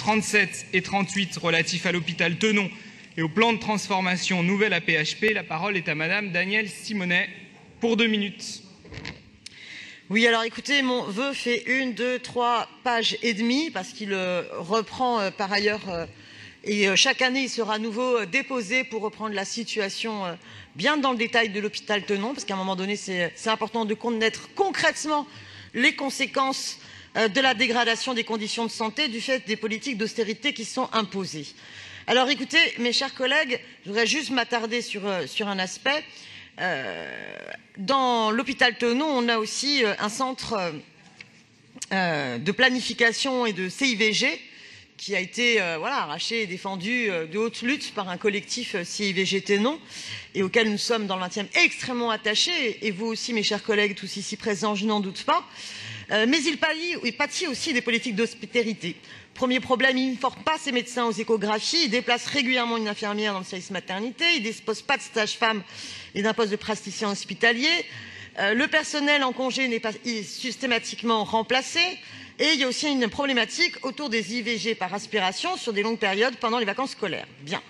37 et 38 relatifs à l'hôpital Tenon et au plan de transformation nouvelle AP-HP. La parole est à Madame Danielle Simonet pour 2 minutes. Oui, alors écoutez, mon vœu fait 1, 2, 3 pages et demie parce qu'il reprend par ailleurs et chaque année il sera à nouveau déposé pour reprendre la situation bien dans le détail de l'hôpital Tenon, parce qu'à un moment donné c'est important de connaître concrètement les conséquences de la dégradation des conditions de santé du fait des politiques d'austérité qui sont imposées. Alors écoutez, mes chers collègues, je voudrais juste m'attarder sur un aspect. Dans l'hôpital Tenon, on a aussi un centre de planification et de CIVG qui a été arraché et défendu de haute lutte par un collectif CIVG Tenon et auquel nous sommes dans le 20e extrêmement attachés, et vous aussi mes chers collègues tous ici présents, je n'en doute pas, mais il pâtit aussi des politiques d'austérité. Premier problème, il ne forme pas ses médecins aux échographies, il déplace régulièrement une infirmière dans le service maternité, il ne dispose pas de stage-femme et d'un poste de praticien hospitalier, le personnel en congé n'est pas systématiquement remplacé, et il y a aussi une problématique autour des IVG par aspiration sur des longues périodes pendant les vacances scolaires. Bien.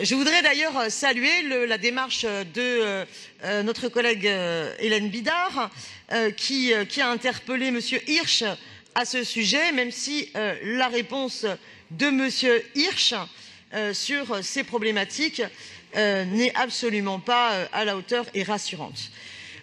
Je voudrais d'ailleurs saluer la démarche de notre collègue Hélène Bidard qui a interpellé M. Hirsch à ce sujet, même si la réponse de M. Hirsch sur ces problématiques n'est absolument pas à la hauteur et rassurante.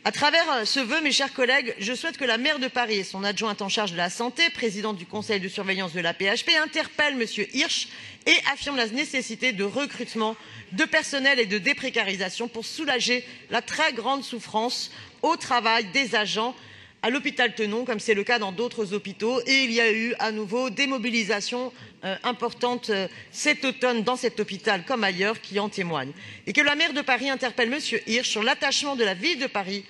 À travers ce vœu, mes chers collègues, je souhaite que la maire de Paris et son adjointe en charge de la santé, présidente du conseil de surveillance de l'AP-HP, interpellent M. Hirsch et affirment la nécessité de recrutement de personnel et de déprécarisation pour soulager la très grande souffrance au travail des agents à l'hôpital Tenon, comme c'est le cas dans d'autres hôpitaux. Et il y a eu à nouveau des mobilisations importantes cet automne dans cet hôpital comme ailleurs qui en témoignent. Et que la maire de Paris interpelle M. Hirsch sur l'attachement de la ville de Paris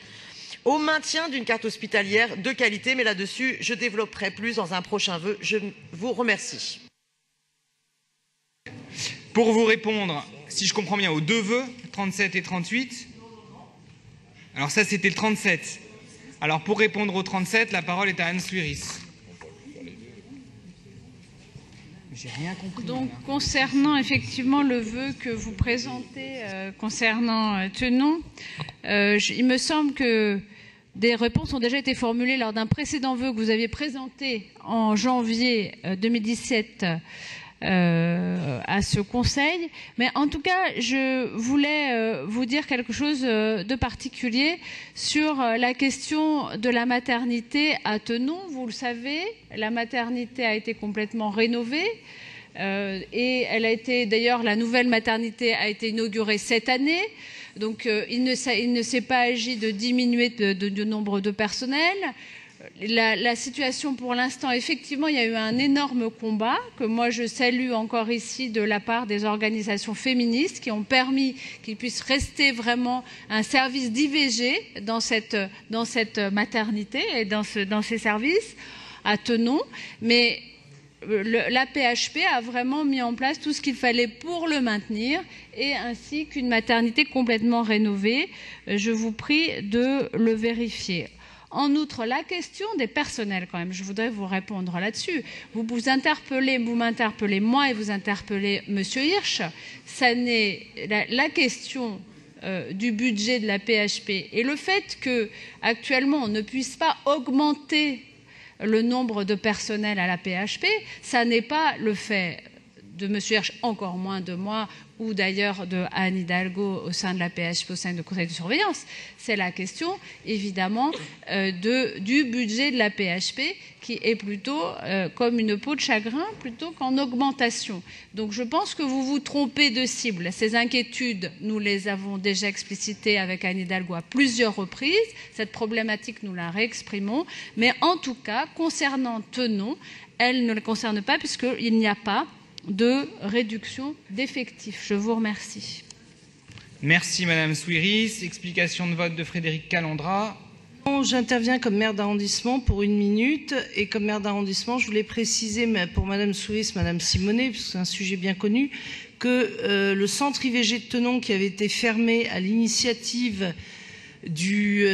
au maintien d'une carte hospitalière de qualité. Mais là-dessus, je développerai plus dans un prochain vœu. Je vous remercie. Pour vous répondre, si je comprends bien, aux 2 vœux, 37 et 38. Alors ça, c'était le 37. Alors pour répondre au 37, la parole est à Anne Suiris. J'ai rien compris. Donc concernant effectivement le vœu que vous présentez concernant Tenon, il me semble que des réponses ont déjà été formulées lors d'un précédent vœu que vous aviez présenté en janvier 2017 à ce conseil. Mais en tout cas, je voulais vous dire quelque chose de particulier sur la question de la maternité à Tenon. Vous le savez, la maternité a été complètement rénovée et elle a été, d'ailleurs, la nouvelle maternité a été inaugurée cette année. Donc il ne s'est pas agi de diminuer de nombre de personnel. La situation pour l'instant, effectivement, il y a eu un énorme combat que moi je salue encore ici de la part des organisations féministes qui ont permis qu'il puisse rester vraiment un service d'IVG dans cette maternité et dans ces services à Tenon. Mais l'AP-HP a vraiment mis en place tout ce qu'il fallait pour le maintenir et ainsi qu'une maternité complètement rénovée. Je vous prie de le vérifier. En outre, la question des personnels, quand même, je voudrais vous répondre là-dessus. Vous m'interpellez moi et vous interpellez M. Hirsch. Ça n'est la question du budget de la PHP et le fait qu'actuellement on ne puisse pas augmenter le nombre de personnels à la PHP, ça n'est pas le fait de M. Hirsch, encore moins de moi, ou d'ailleurs de Anne Hidalgo au sein de la PHP, au sein du conseil de surveillance. C'est la question, évidemment, du budget de la PHP qui est plutôt comme une peau de chagrin plutôt qu'en augmentation. Donc je pense que vous vous trompez de cible. Ces inquiétudes, nous les avons déjà explicitées avec Anne Hidalgo à plusieurs reprises. Cette problématique, nous la réexprimons. Mais en tout cas, concernant Tenon, elle ne le concerne pas puisqu'il n'y a pas de réduction d'effectifs. Je vous remercie. Merci Madame Suiris. Explication de vote de Frédéric Calandra. J'interviens comme maire d'arrondissement pour 1 minute et comme maire d'arrondissement, je voulais préciser pour Madame Suiris, Madame Simonet, parce que c'est un sujet bien connu, que le centre IVG de Tenon qui avait été fermé à l'initiative du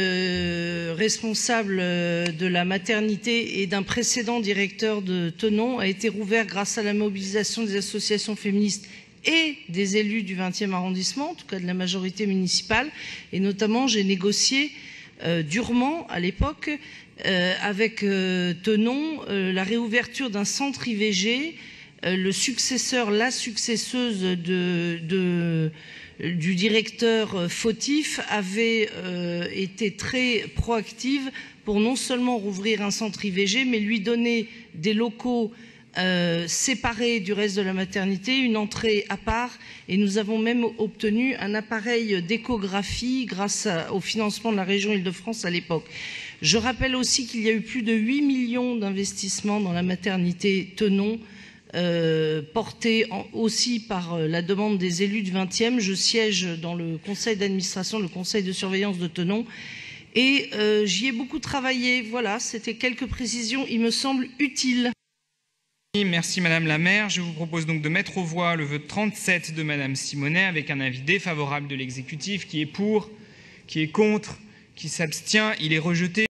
responsable de la maternité et d'un précédent directeur de Thonon a été rouvert grâce à la mobilisation des associations féministes et des élus du 20e arrondissement, en tout cas de la majorité municipale. Et notamment, j'ai négocié durement à l'époque avec Thonon la réouverture d'un centre IVG. La successeuse du directeur fautif avait été très proactive pour non seulement rouvrir un centre IVG, mais lui donner des locaux séparés du reste de la maternité, une entrée à part, et nous avons même obtenu un appareil d'échographie grâce au financement de la région Île-de-France à l'époque. Je rappelle aussi qu'il y a eu plus de 8 millions d'investissements dans la maternité Thonon, porté aussi par la demande des élus du 20e. Je siège dans le conseil d'administration, le conseil de surveillance de Thonon, et j'y ai beaucoup travaillé. Voilà, c'était quelques précisions, il me semble, utiles. Merci Madame la maire. Je vous propose donc de mettre aux voix le vœu 37 de Madame Simonet avec un avis défavorable de l'exécutif. Qui est pour, qui est contre, qui s'abstient, il est rejeté.